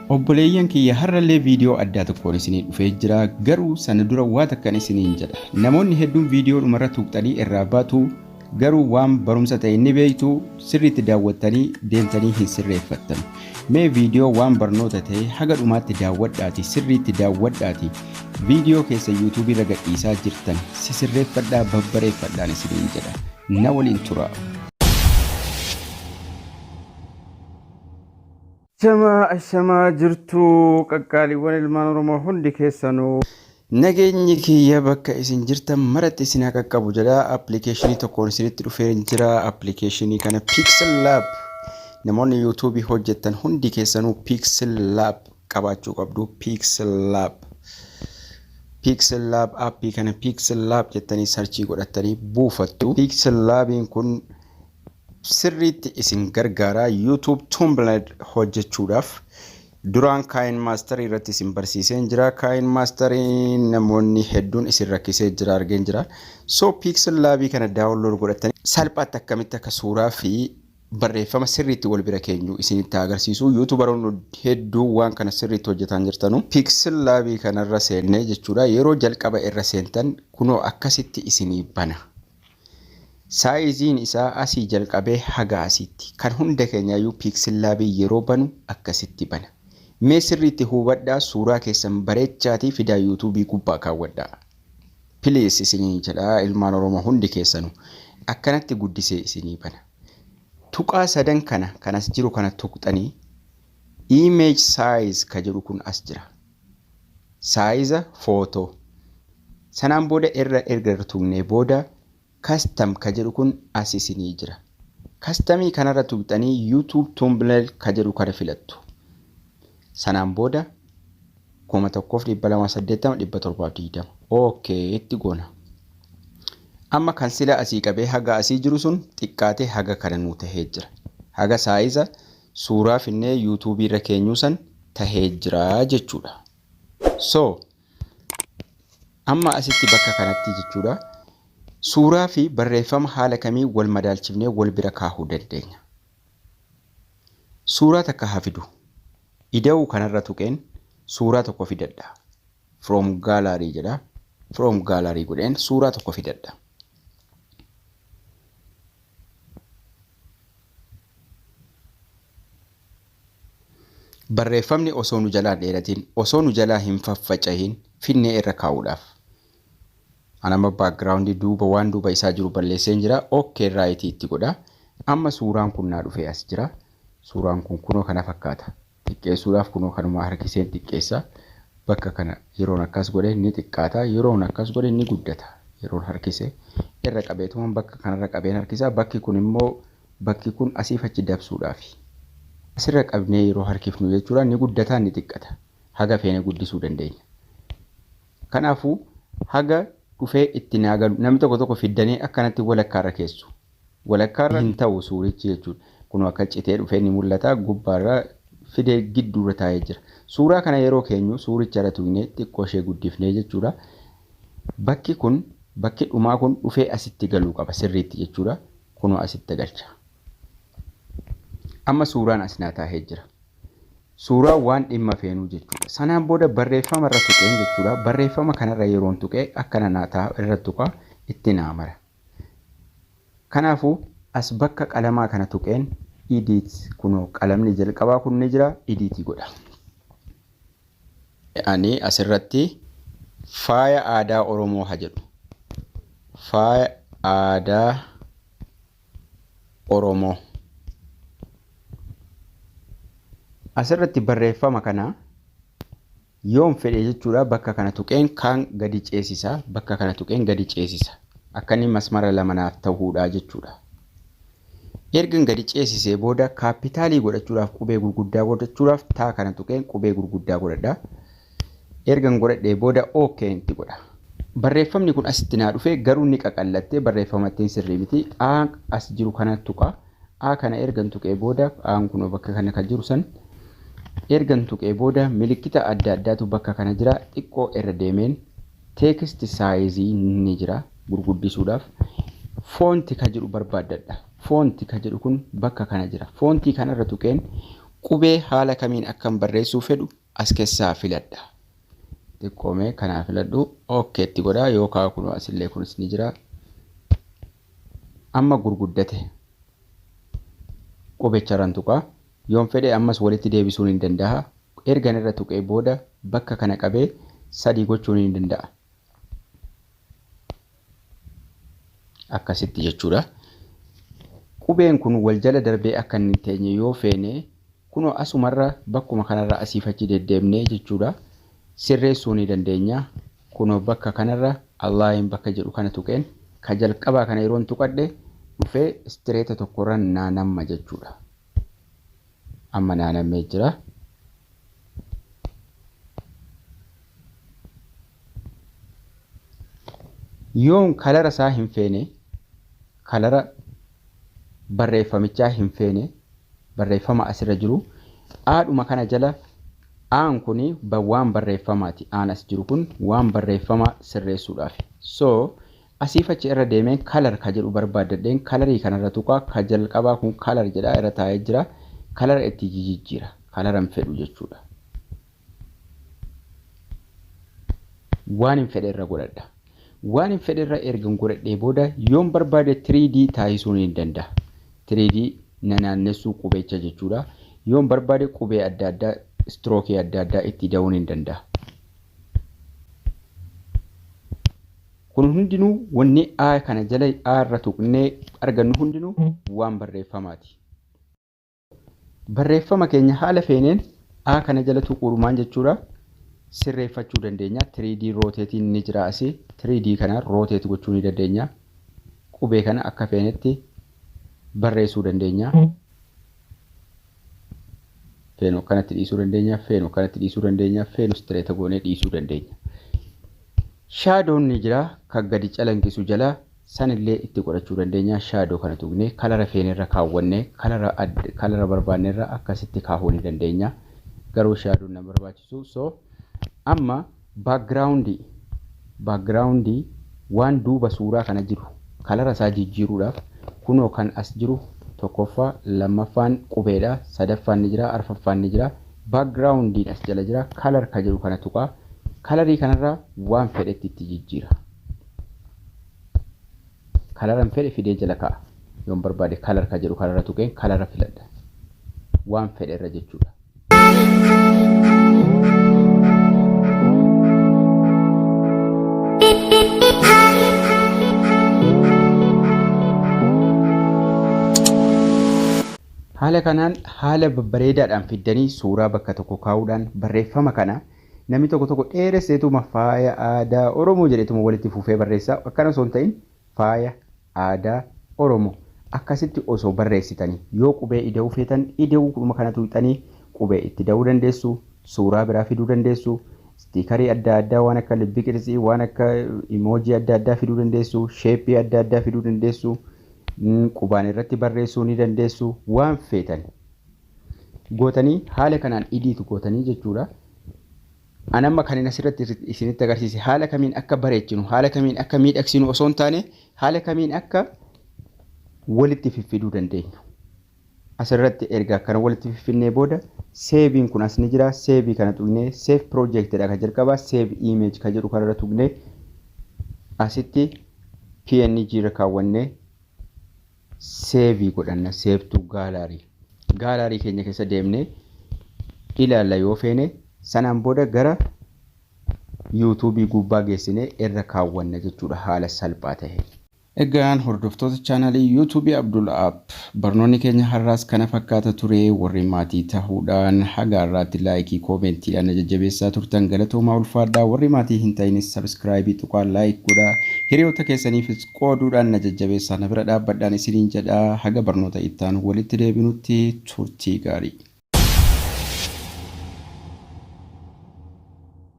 Obboleeyyan kiyya har'allee viidiyoo addaa tokkoon isinii dhufee jira. Garuu sana dura waa takkan isiniin jedha. Namoonni hedduun viidiyoo dhumarra tuqxanii irraa baatu, garuu waan barumsa ta'e ni beektu, sirriitti daawwattanii deemtanii hin sirreeffattan. Mee viidiyoo waan barnoota ta'e haga dhumaatti daawwadhaati, sirriitti daawwadhaati. Viidiyoo keessa YouTube irra gadhiisaa jirtan sirreeffadhaa, babbareeffadhaan isiniin jedha. Na waliin tura. Ashamaa jirtu qaqqaaliiwwan ilmaan Oromoo hundi keessanuu nageenyi kiyya bakka isin jirtan maratti isin haa qaqqabu jedha. Appilikeeshinii tokkoon isinitti dhufee jira. Appilikeeshinii kana Pixel Lab namoonni YouTube hojjettan hundi keessanuu Pixel Lab qabaachuu qabdu. Pixel Lab appii kana Pixel Lab jettanii sarchii godhattanii buufattu. Pixel Labiin kun sirriitti isin gargaara YouTube thumbnail hojjechuudhaaf. Duraan KineMaster irratti isin barsiiseen jira. KineMaster namoonni hedduun isin rakkisee jira argeen jira. So Pixel Lab kana download godhattanii salphaatti akkamitti akka suuraa fi barreeffama sirriitti wal bira keenyu isinitti agarsiisu. YouTuberoonni hedduu waan kana sirriitti hojjetan jirtanu. Pixel Lab kanarra seennee jechuudha. Yeroo jalqaba irra seentan kunoo akkasitti isinii bana. Saayiziin isaa asii jalqabee haga asitti kan hunda keenyaayyuu Pixel Lab yeroo banu akkasitti bana. Mee sirriitti hubadhaa, suuraa keessan bareechaatii fidaa YouTube gubbaa kaawwadhaa. Please isinii jedhaa ilmaan Oromoo hundi keessanuu akkanatti guddisee isinii bana. Tuqaa sadan kana kanas jiru kana tuqxanii image size ka jedhu kun as jira. Size photo. Sanaan booda erga tuqnee booda custom ka jedhu kun as isinii jira. Customii kanarra tuqxanii YouTube thumbnail ka jedhu kana filattu. Sanaan booda 1280 okay itti goona. Amma kan sila asii qabee haga asii jiru sun xiqqaatee haga kana nuu tahee jira. Haga saayiza suuraa finnee YouTube irra keenyu san tahee jira jechuudha. So amma asitti bakka kanatti jechuudha. Suuraa fi barreeffama haala kamii wal madaalchifnee wal bira kaahuu dandeenya. Suuraa takka haa fidu. Ida'uu kanarra tuqeen suuraa tokko fidadha. From gallery jedha. From gallery godheen suuraa tokko fidadha. Barreeffamni osoo nu jalaa dheeratiin, osoo nu jalaa hin faffacahin finnee irra kaa'uudhaaf. Anama background duuba waan duuba isaa jiru balleesseen jira. Okay right itti godha. Amma suuraan kun naa dhufee as jira. Suuraan kun kunoo kana fakkaata. Xiqqeessuudhaaf kunoo kanuma harkiseen xiqqeessa. Bakka kana yeroon akkas godhe ni xiqqaata. Yeroon akkas godhe ni guddata. Yeroon harkisee irra qabeetumaan bakka kanarra qabeen harkisaa. Bakki kun immoo bakki kun asiif achi dabsuudhaafi. Asirra qabnee yeroo harkifnu jechuudha ni guddataa ni xiqqata. Haga feene guddisuu dandeenya. Kanaafuu haga dhufee itti naagalu namni tokko fiddanii akkanatti walakkaarra keessu. Walakkaarra hin ta'u suurichi jechuudha. Kun akka citee dhufee ni mul'ata. Gubbaarra fidee gidduurra taa'ee jira. Suuraa kana yeroo keenyu suuricha irra tuqnee xiqqoo ishee guddifnee jechuudha. Bakki kun bakki dhumaa kun dhufee asitti galuu qaba sirriitti jechuudha. Kunoo asitti galcha. Amma suuraan as naa taa'ee jira. Suuraa waan dhimma feenuu jechuudha. Sanaan booda barreeffama irra tuqeen jechuudha. Barreeffama kanarra yeroon tuqee akkana naataa irra tuqaa itti naamara. Kanaafuu as bakka qalamaa kana tuqeen edit kunoo qalamni jalqabaa kun ni jira edit godha. Ani asirratti faaya aadaa Oromoo haa jedhu. Faaya aadaa Oromoo. Asirratti barreeffama kana yoon fedhe jechuudha bakka kana tuqeen kan gadi ceesisa. Bakka kana tuqeen gadi ceesisa. Akka inni masmara lamanaaf ta'uudha jechuudha. Ergan gadi ceesisee booda kaapitaalii godhachuudhaaf qubee gurguddaa godhachuudhaaf taa kana tuqeen qubee gurguddaa godhadha. Ergan godhadhee booda okay itti godha. Barreeffamni kun asitti naa dhufee garuu ni qaqallattee barreeffamattiin sirrii miti. As jiru kana tuqa. Kana ergan tuqee booda kun bakka kana kan jiru san ergan tuqee booda milikkita adda addaatu bakka kana jira. Xiqqoo irra deemeen text size ni jira gurguddisuudhaaf. Font ka jedhu barbaadadha. Font ka jedhu kun bakka kana jira. Fontii kanarra tuqeen qubee haala kamiin akkan barreessuu fedhu as keessaa filadha. Xiqqoomee kanaa filadhu okay itti godhaa yookaan kun asillee kunis ni jira. Amma gurguddate qubecha irraan tuqaa yoon fedhe ammas walitti deebisuun hin danda'a. Ergan irra tuqee booda bakka kana qabee 3 gochuun hin danda'a. Akkasitti jechuudha. Qubeen kun wal jala darbee akka hin teenye yoo feene kunoo asumarra bakkuma kanarra asiif achi deddeemnee jechuudha. Sirreessuu ni dandeenya. Kunoo bakka kanarra Allahin bakka jedhu kana tuqeen ka jalqabaa kana yeroon tuqadhe dhufee istireeta tokkorra naanamma jechuudha. Amma naanammee jira. Yoon kalara isaa hin feene kalara barreeffamichaa hin feene barreeffama asirra jiru aadhuma kana jala aan kuni waan barreeffamaati. Aan as jiru kun waan barreeffama sirreessuudhaaf. So asiif achi irra deemeen kalar ka jedhu barbaadadheen kalarii kanarra tuqaa ka jalqabaa kun kalar jedhaa irra taa'ee jira. Kalara itti jijjiira. Kalaran fedhu jechuudha. Waan hin fedhe irra godhadha. Waan hin fedhe irra ergan godhadhee booda yoon barbaade 3D taasisuu ni danda'a. 3D naannessuu qubecha jechuudha. Yoon barbaade qubee adda addaa strookii adda addaa itti da'uu ni danda'a. Kun hundinuu wanni A kana jala A irra tuqnee argannu hundinuu waan barreeffamaati. Barreeffama keenya haala feeneen A kana jala tuquudhumaan jechuudha. Sirreeffachuu dandeenya. 3D roteetiin ni jira asii. 3D kana roteet gochuu ni dandeenya. Qubee kana akka feenetti barreessuu dandeenya. Feenu kanatti dhiisuu dandeenya. Feenu kanatti dhiisuu dandeenya. Feenu istireeta goonee dhiisuu dandeenya. Shaadoon ni jira. Kan gadi calanqisu jala sanillee itti godhachuu dandeenya. Shaadoo kana tuqnee kalara feenerra kaawwannee kalara barbaannerra akkasitti kaahuu ni dandeenya. Garuu shaadoon na barbaachisu. So amma backgroundii waan duuba suuraa kana jiru kalara isaa jijjiiruudhaaf kunoo kan as jiru tokkoffaa lammaffaan qubeedha sadaffaan ni jira arfaffaan ni jira backgroundiin as jala jira kalar ka jiru kana tuqaa kalarii kanarraa waan fedhetti itti jijjiira. Kalaran fedhe fidee jala ka'a. Yoon barbaade kalar ka jiru kanarra tuqeen kalara filadha. Waan fedhe irra jechuudha. Haala kanaan haala babbareedaadhaan fiddanii suuraa bakka tokko kaa'uudhaan barreeffama kana namni tokko dheeresseetuma faaya aadaa Oromoo jedheetuma walitti fufee barreessaa. Akkana osoo hin ta'in faaya aadaa Oromoo akkasitti osoo barreessitanii yoo qubee ida'uu feetan ida'uu kuma kana tuqxanii qubee itti da'uu dandeessu. Suuraa biraa fiduu dandeessu. Stiikarii adda addaa waan akka libbi qirtsii waan akka imoojii adda addaa fiduu dandeessu. Sheeppii adda addaa fiduu dandeessu. Qubaan irratti barreessuu ni dandeessu. Waan feetan gootanii haala kanaan idiitu gootanii jechuudha. Anamma kan asirratti isinitti agarsiise haala kamiin akka bareechinu haala kamiin akka miidhagsinu osoo hin taane haala kamiin akka walitti fiffiduu dandeenya. Asirratti erga akkana walitti fiffinnee booda seeviin kun as ni jira. Seevii kana tuqnee seef piroojektidha kan jalqabaa. Seef iimeej kan jedhu kanarra tuqnee asitti PNG irra kaawwannee seevii godhanna. Seeftuu gaalaarii keenya keessa deemnee ilaalla yoo feene sanaan booda gara yuutuubii gubbaa geessinee irra kaawwanna jechuudha haala salphaa ta'e. Egaan hordoftoota chaanalii yuutuubii Abdul App barnoonni keenya har'aas kana fakkaata ture. Warri maatii ta'uudhaan haga har'aatti laayikii koomentiidhaan jajjabeessaa turtan galatoomaa ulfaadhaa. Warri maatii hin ta'inis sabskraayibii tuqaa laayik godhaa. Hiriyoota keessaniifis qooduudhaan jajjabeessaa na bira dhaabbadhaan isiniin jedhaa. Haga barnoota itti aanu walitti deebinutti turtii gaarii.